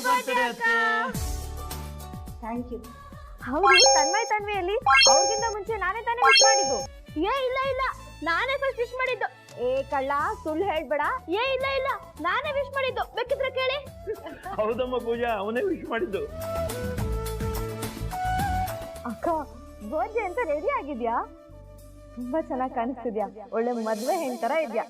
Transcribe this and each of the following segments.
Birthday ಅತ್ತೆ. Thank you. ಹೌದು, ತನ್ವಿಯಲ್ಲಿ ಅವ್ರಿಗಿಂತ ಮುಂಚೆ ನಾನೇ ತಾನೇ ವಿಶ್ ಮಾಡಿದ್ದು. ಇಲ್ಲ ನಾನೇ ಫಸ್ಟ್ ವಿಶ್ ಮಾಡಿದ್ದು. ಏ ಕಳ್ಳ, ಸುಳ್ಳು ಹೇಳ್ಬೇಡ. ಇಲ್ಲ ನಾನೇ ವಿಶ್ ಮಾಡಿದ್ದು, ಬೇಕಿದ್ರೆ ಕೇಳಿ. ಹೌದಮ್ಮ ಪೂಜಾ, ಅವನೇ ವಿಶ್ ಮಾಡಿದ್ದು. ಅಕ್ಕ, ಬರ್ತ್ಡೇ ಅಂತ ರೆಡಿ ಆಗಿದ್ಯಾ? ತುಂಬಾ ಚೆನ್ನಾಗಿ ಕಾಣಿಸ್ತಿದ್ಯಾ, ಒಳ್ಳೆ ಮದ್ವೆ ಹೆಣ್ ತರ ಇದ್ಯಾ.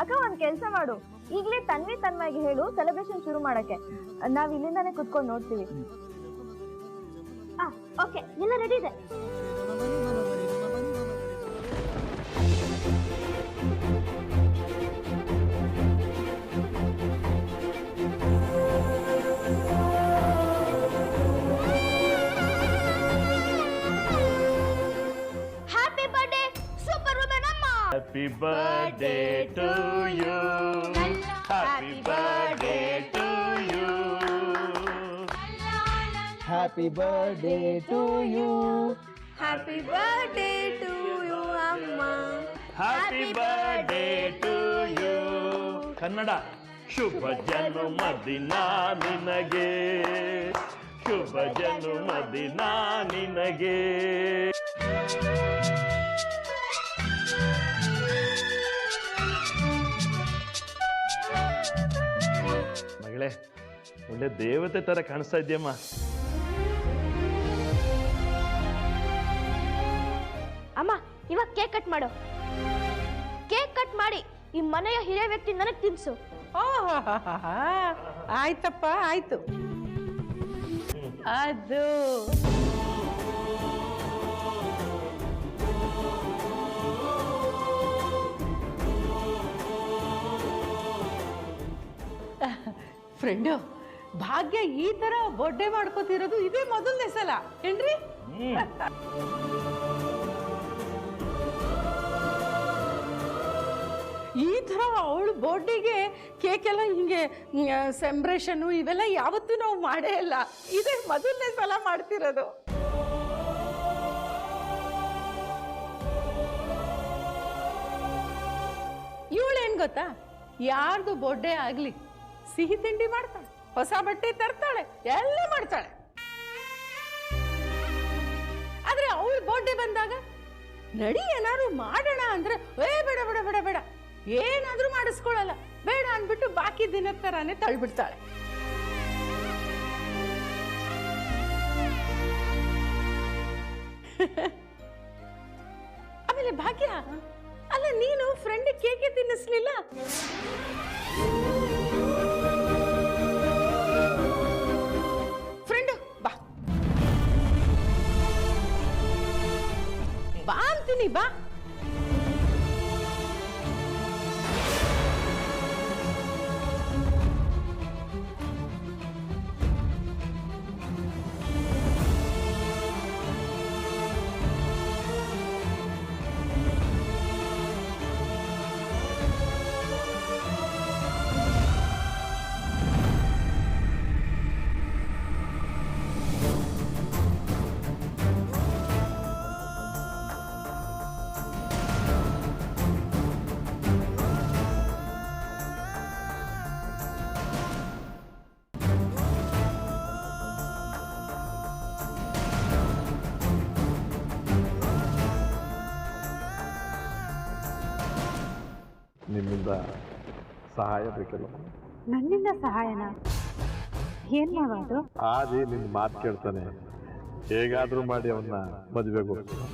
ಅಕ್ಕ, ಒಂದ್ ಕೆಲ್ಸ ಮಾಡು, ಈಗ್ಲೇ ತನ್ವಾಗಿ ಹೇಳು ಸೆಲೆಬ್ರೇಷನ್ ಶುರು ಮಾಡಕ್ಕೆ. ನಾವ್ ಇಲ್ಲಿಂದಾನೆ ಕುತ್ಕೊಂಡು ನೋಡ್ತೀವಿ. ಓಕೆ, ಎಲ್ಲ ರೆಡಿ ಇದೆ. ಹ್ಯಾಪಿ ಬರ್ತ್ಡೇ ಸೂಪರ್ ವುಮೆನ್ ಅಮ್ಮ. Happy birthday to you. Happy birthday to you. Happy birthday to you. Happy birthday to you ಅಮ್ಮ. Happy birthday to you. Kannada. ಶುಭ ಜನ್ಮದಿನ ನಿನಗೆ, ಶುಭ ಜನ್ಮದಿನ ನಿನಗೆ. ಮಗಳೇ, ಒಳ್ಳೆ ದೇವತೆ ತರ ಕಾಣಿಸ್ತಾ ಇದೆಯಮ್ಮ. ಅಮ್ಮ, ಇವಾಗ ಕೇಕ್ ಕಟ್ ಮಾಡು. ಕೇಕ್ ಕಟ್ ಮಾಡಿ ಈ ಮನೆಯ ಹಿರಿಯ ವ್ಯಕ್ತಿ ನನಗೆ ತಿನ್ಸು. ಆಯ್ತಪ್ಪ, ಆಯ್ತು. ಅದು ಫ್ರೆಂಡು, ಭಾಗ್ಯ ಈ ತರ ಬರ್ಡೇ ಮಾಡ್ಕೋತಿರೋದು ಇದೇ ಮೊದಲನೇ ಸಲ ಏನ್ರಿ? ಈ ಥರ ಅವಳು ಬರ್ಡೇಗೆ ಕೇಕ್ ಎಲ್ಲ ಹಿಂಗೆ ಸೆಲೆಬ್ರೇಷನ್ನು ಇವೆಲ್ಲ ಯಾವತ್ತೂ ನಾವು ಮಾಡೇ ಇಲ್ಲ. ಇದೇ ಮೊದಲನೇ ಸಲ ಮಾಡ್ತಿರೋದು. ಇವಳೇನು ಗೊತ್ತಾ, ಯಾರ್ದು ಬರ್ಡೇ ಆಗಲಿ ಸಿಹಿ ತಿಂಡಿ ಮಾಡ್ತಾಳೆ, ಹೊಸ ಬಟ್ಟೆ ತರ್ತಾಳೆ, ಎಲ್ಲ ಮಾಡ್ತಾಳೆ. ಆದ್ರೆ ಅವಳು ಬರ್ಡೇ ಬಂದಾಗ ನಡಿ ಏನಾದ್ರು ಮಾಡೋಣ ಅಂದ್ರೆ ಬೇಡ ಬೇಡ ಬೇಡ ಬೇಡ ಏನಾದ್ರೂ ಮಾಡಿಸ್ಕೊಳ್ಳಲ್ಲ, ಬೇಡ ಅಂದ್ಬಿಟ್ಟು ಬಾಕಿ ದಿನದ ತರಾನೇ ತಳ್ಬಿಡ್ತಾಳೆ. ಆಮೇಲೆ ಭಾಗ್ಯ, ಅಲ್ಲ ನೀನು ಫ್ರೆಂಡ್ ಕೇಕೆ ತಿನ್ನಿಸ್ಲಿಲ್ಲ? ಫ್ರೆಂಡು ಬಾ ಬಾ ಅಂತೀನಿ, ಬಾ. ನಿಮ್ಮಿಂದ ಸಹಾಯ ಬೇಕಲ್ಲ? ನನ್ನಿಂದ ಸಹಾಯನ? ಏನ್ ಮಾಡೋದು? ಆದಿ ನಿನ್ನ ಮಾತು ಕೇಳ್ತಾನೆ, ಹೇಗಾದ್ರೂ ಮಾಡಿ ಅವನ್ನ ಮದುವೆಗೆ ಹೋಗ್ತಾನೆ.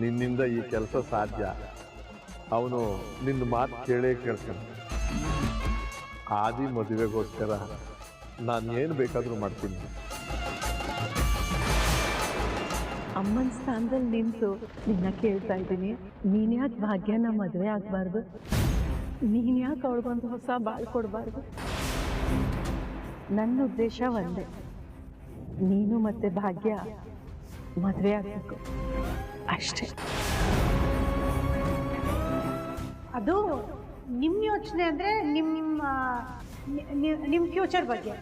ನಿನ್ನಿಂದ ಈ ಕೆಲಸ ಸಾಧ್ಯ. ಅವನು ನಿನ್ನ ಮಾತು ಕೇಳ್ತಾನೆ. ಆದಿ ಮದುವೆಗೋಸ್ಕರ ನಾನು ಏನು ಬೇಕಾದರೂ ಮಾಡ್ತೀನಿ. ಅಮ್ಮನ ಸ್ಥಾನದಲ್ಲಿ ನಿಂತು ನಿನ್ನ ಕೇಳ್ತಾ ಇದ್ದೀನಿ, ನೀನು ಯಾಕೆ ಭಾಗ್ಯನ ಮದುವೆ ಆಗಬಾರ್ದು? ನೀನು ಯಾಕೆ ಅವಳಿಗೊಂದು ಹೊಸ ಬಾಳು ಕೊಡಬಾರ್ದು? ನನ್ನ ಉದ್ದೇಶ ಒಂದೇ, ನೀನು ಮತ್ತೆ ಭಾಗ್ಯ ಮದುವೆ ಆಗಬೇಕು ಅಷ್ಟೇ. ಅದು ನಿಮ್ಮ ಯೋಚನೆ ಅಂದರೆ ನಿಮ್ಮ ಫ್ಯೂಚರ್ ಬಗ್ಗೆ.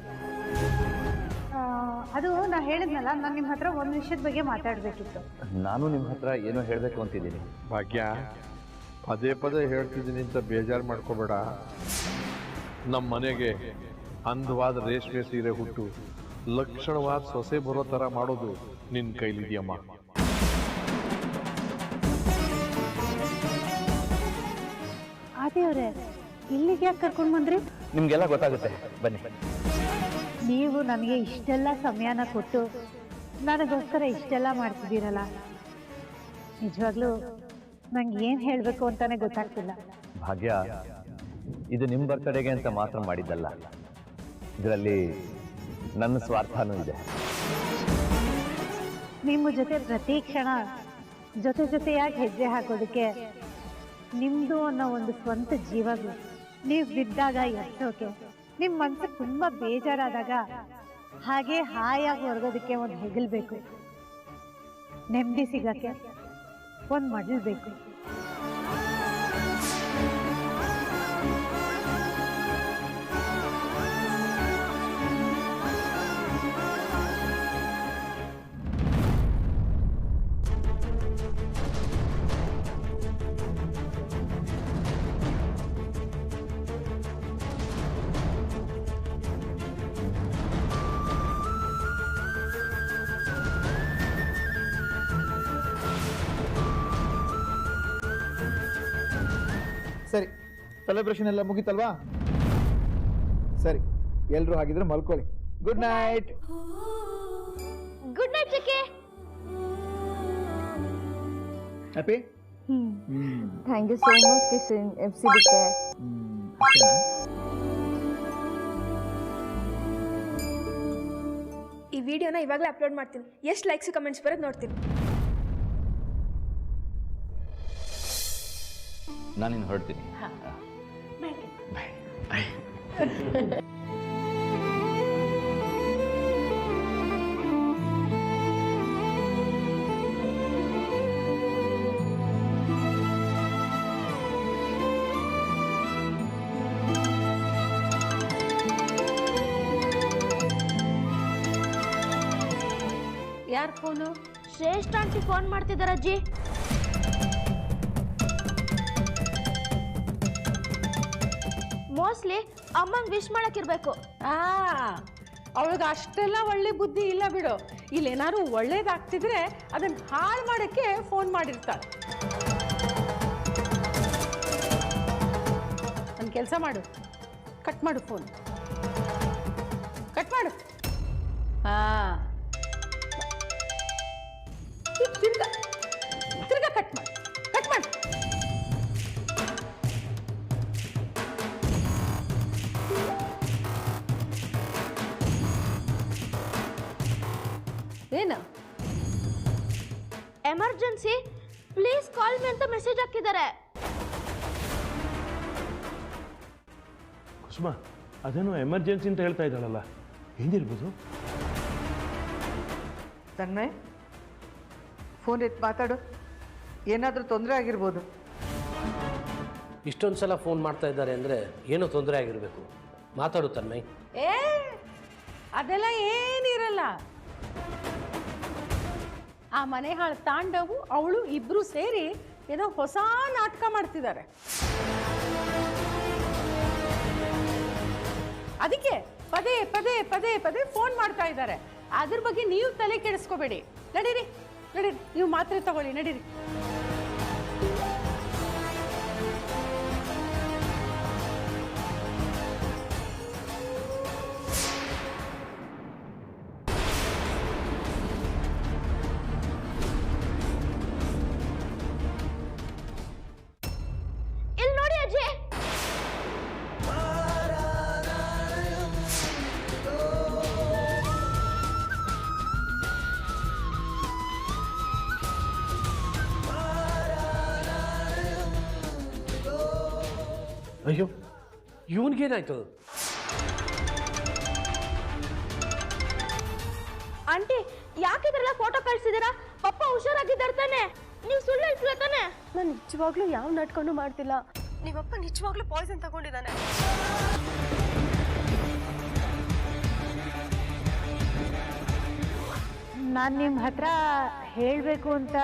ಅದು ನಾ ಹೇಳಿದ್ನಲ್ಲ, ನಾನು ನಿಮ್ಮ ಹತ್ರ ಒಂದು ವಿಷಯದ ಬಗ್ಗೆ ಮಾತಾಡಬೇಕಿತ್ತು. ನಾನು ನಿಮ್ಮ ಹತ್ರ ಏನೋ ಹೇಳಬೇಕು ಅಂತಿದ್ದೀನಿ. ಭಾಗ್ಯ, ಪದೇ ಪದೇ ಹೇಳ್ತಿದ್ದೀನಿ ಅಂತ ಬೇಜಾರು ಮಾಡ್ಕೋಬೇಡ. ನಮ್ಮ ಮನೆಗೆ ಅಂದವಾದ ರೇಷ್ಮೆ ಸೀರೆ ಹುಟ್ಟು ಲಕ್ಷಣವಾದ ಸೊಸೆ ಬರೋ ಥರ ಮಾಡೋದು ನಿನ್ನ ಕೈಲಿದೆಯಮ್ಮ. ಆದಿಯವರೇ, ಇಲ್ಲಿಗೆ ಯಾಕೆ ಕರ್ಕೊಂಡು ಬಂದ್ರಿ? ನಿಮಗೆಲ್ಲ ಗೊತ್ತಾಗುತ್ತೆ, ಬನ್ನಿ. ನೀವು ನನಗೆ ಇಷ್ಟೆಲ್ಲ ಸಮಯನ ಕೊಟ್ಟು ನನಗೋಸ್ಕರ ಇಷ್ಟೆಲ್ಲ ಮಾಡ್ತಿದ್ದೀರಲ್ಲ, ನಿಜವಾಗ್ಲೂ ನಂಗೆ ಏನು ಹೇಳಬೇಕು ಅಂತಾನೆ ಗೊತ್ತಾಗ್ತಿಲ್ಲ. ಭಾಗ್ಯ, ಇದು ನಿಮ್ಮ ಬರ್ತಡೆಗೆ ಅಂತ ಮಾತ್ರ ಮಾಡಿದ್ದಲ್ಲ, ಇದರಲ್ಲಿ ನನ್ನ ಸ್ವಾರ್ಥನೂ ಇದೆ. ನಿಮ್ಮ ಜೊತೆ ಪ್ರತಿ ಕ್ಷಣ ಜೊತೆಯಾಗಿ ಹೆಜ್ಜೆ ಹಾಕೋದಕ್ಕೆ ನಿಮ್ಮದು ಅನ್ನೋ ಒಂದು ಸ್ವಂತ ಜೀವಗಳು, ನೀವು ಬಿದ್ದಾಗ ಎತ್ತೋಕೆ, ನಿಮ್ಮ ಮನಸ್ಸು ತುಂಬ ಬೇಜಾರಾದಾಗ ಹಾಗೆ ಹಾಯಾಗಿ ಹೊರಗೋದಕ್ಕೆ ಒಂದು ಹೆಗಲು ಬೇಕು, ನೆಮ್ಮದಿ ಸಿಗಕ್ಕೆ ಒಂದು ಮಡಲು ಬೇಕು. ಸರಿ, ಸೆಲೆಬ್ರೇಷನ್ ಎಲ್ಲ ಮುಗೀತಲ್ವಾ? ಸರಿ, ಎಲ್ರು ಹಾಗಿದ್ರೆ ಮಲ್ಕೊಳ್ಳಿ. Good night. ಗುಡ್ ನೈಟ್ ಚಿಕ್ಕಿ. Happy? Thank you so much Kishan, ಎಬ್ಸಿದಕ್ಕೆ. ಅಷ್ಟೇನಾ? ಈ ವಿಡಿಯೋನ ಇವಾಗಲೇ ಅಪ್ಲೋಡ್ ಮಾಡ್ತೀನಿ. ಎಷ್ಟು ಲೈಕ್ಸ್ ಕಮೆಂಟ್ಸ್ ಬರೋದು ನೋಡ್ತೀನಿ. ನಾನಿನ್ನು ಹೊರಡ್ತೀನಿ. ಯಾರು ಫೋನು? ಶ್ರೇಷ್ಠ ಆಂಟಿ ಫೋನ್ ಮಾಡ್ತಿದ್ದಾರೆ ಅಜ್ಜಿ. ಮೋಸ್ಟ್ಲಿ ಅಮ್ಮಂಗೆ ವಿಶ್ ಮಾಡಕ್ಕಿರ್ಬೇಕು. ಅವಳಿಗೆ ಅಷ್ಟೆಲ್ಲ ಒಳ್ಳೆ ಬುದ್ಧಿ ಇಲ್ಲ ಬಿಡು. ಇಲ್ಲೇನಾದ್ರು ಒಳ್ಳೇದಾಗ್ತಿದ್ರೆ ಅದನ್ನ ಹಾಳು ಮಾಡೋಕ್ಕೆ ಫೋನ್ ಮಾಡಿರ್ತಾಳೆ. ಒಂದು ಕೆಲಸ ಮಾಡು, ಕಟ್ ಮಾಡು ಫೋನ್, ಕಟ್ ಮಾಡು. ತಿರ್ಗಾ ಕಟ್ ಮಾಡು, ಕಟ್ ಮಾಡು. ಏನು? ಎಮರ್ಜೆನ್ಸಿ, ಪ್ಲೀಸ್ ಕಾಲ್ ಮಿ ಅಂತ ಮೆಸೇಜ್ ಹಾಕಿದ್ದಾರೆ. ಕುಸುಮ, ಅದೇನೋ ಎಮರ್ಜೆನ್ಸಿ ಅಂತ ಹೇಳ್ತಾ ಇದ್ದಾಳಲ್ಲ, ಏನಿರ್ಬೋದು? ತನ್ಮಯ್, ಫೋನ್ ಎತ್ತು ಮಾತಾಡು. ಏನಾದರೂ ತೊಂದರೆ ಆಗಿರ್ಬೋದು. ಇಷ್ಟೊಂದು ಸಲ ಫೋನ್ ಮಾಡ್ತಾ ಇದ್ದಾರೆ ಅಂದರೆ ಏನೋ ತೊಂದರೆ ಆಗಿರಬೇಕು. ಮಾತಾಡು ತನ್ಮಯ್. ಅದೆಲ್ಲ ಏನಿರಲ್ಲ. ಆ ಮನೆ ಹಾಳು ತಾಂಡವು ಅವಳು ಇಬ್ರು ಸೇರಿ ಏನೋ ಹೊಸ ನಾಟಕ ಮಾಡ್ತಿದ್ದಾರೆ. ಅದಕ್ಕೆ ಪದೇ ಪದೇ ಪದೇ ಪದೇ ಫೋನ್ ಮಾಡ್ತಾ ಇದ್ದಾರೆ. ಅದ್ರ ಬಗ್ಗೆ ನೀವು ತಲೆ ಕೆಡಿಸ್ಕೋಬೇಡಿ. ನಡೀರಿ ನಡೀರಿ, ನೀವು ಮಾತ್ರೆ ತಗೊಳ್ಳಿ, ನಡೀರಿ. ಇಲ್ಲಿ ನೋಡಿ ಅಜ್ಜಿ. ಅಯ್ಯೋ, ಇವನಿಗೇನಾಯ್ತು? ಆಂಟಿ, ಯಾಕೆ ಇದರೆಲ್ಲ ಫೋಟೋ ಕಳ್ಸಿದ್ದೀರಾ? ಪಪ್ಪ ಹುಷಾರಾಗಿದ್ದಾರೆ ತಾನೆ? ನೀವು ಸುಳ್ಳು ಹೇಳ್ತಿಲ್ಲ ತಾನೆ? ನಾನು ನಿಜವಾಗ್ಲೂ ಯಾವ ನಾಟಕನೂ ಮಾಡ್ತಿಲ್ಲ. ನಿಮ್ಮಪ್ಪ ನಿಜವಾಗ್ಲೂ ಪಾಯ್ಸನ್ ತಗೊಂಡಿದ್ದಾನೆ. ನಾನು ನಿಮ್ಮ ಹತ್ರ ಹೇಳಬೇಕು ಅಂತ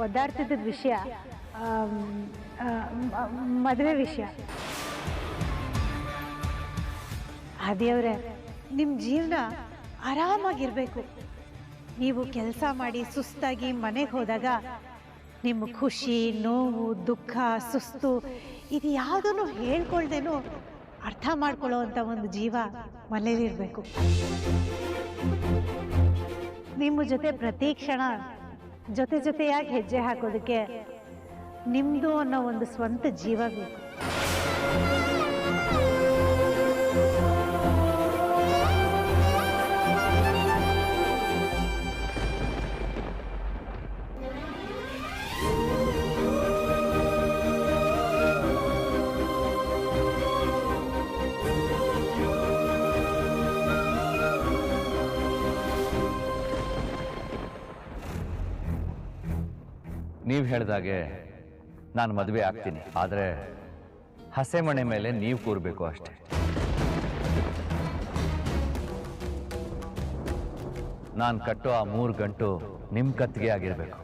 ಒದ್ದಾಡ್ತಿದ್ದ ವಿಷಯ ಮದುವೆ ವಿಷಯ. ದೇವ್ರೆ, ನಿಮ್ಮ ಜೀವನ ಆರಾಮಾಗಿರ್ಬೇಕು. ನೀವು ಕೆಲಸ ಮಾಡಿ ಸುಸ್ತಾಗಿ ಮನೆಗೆ ಹೋದಾಗ ನಿಮ್ಮ ಖುಷಿ, ನೋವು, ದುಃಖ, ಸುಸ್ತು ಇದು ಯಾವುದನ್ನು ಹೇಳ್ಕೊಳ್ದೇನು ಅರ್ಥ ಮಾಡ್ಕೊಳ್ಳೋ ಅಂಥ ಒಂದು ಜೀವ ಮನೇಲಿರಬೇಕು. ನಿಮ್ಮ ಜೊತೆ ಪ್ರತಿ ಕ್ಷಣ ಜೊತೆಯಾಗಿ ಹೆಜ್ಜೆ ಹಾಕೋದಕ್ಕೆ ನಿಮ್ಮದು ಅನ್ನೋ ಒಂದು ಸ್ವಂತ ಜೀವ ಬೇಕು. ನೀವು ಹೇಳಿದಾಗೆ ನಾನು ಮದುವೆ ಆಗ್ತೀನಿ, ಆದರೆ ಹಸೆಮಣೆ ಮೇಲೆ ನೀವು ಕೂರಬೇಕು ಅಷ್ಟೆ. ನಾನು ಕಟ್ಟೋ ಆ 3 ಗಂಟು ನಿಮ್ಮ ಕತ್ತಿಗೆ ಆಗಿರಬೇಕು.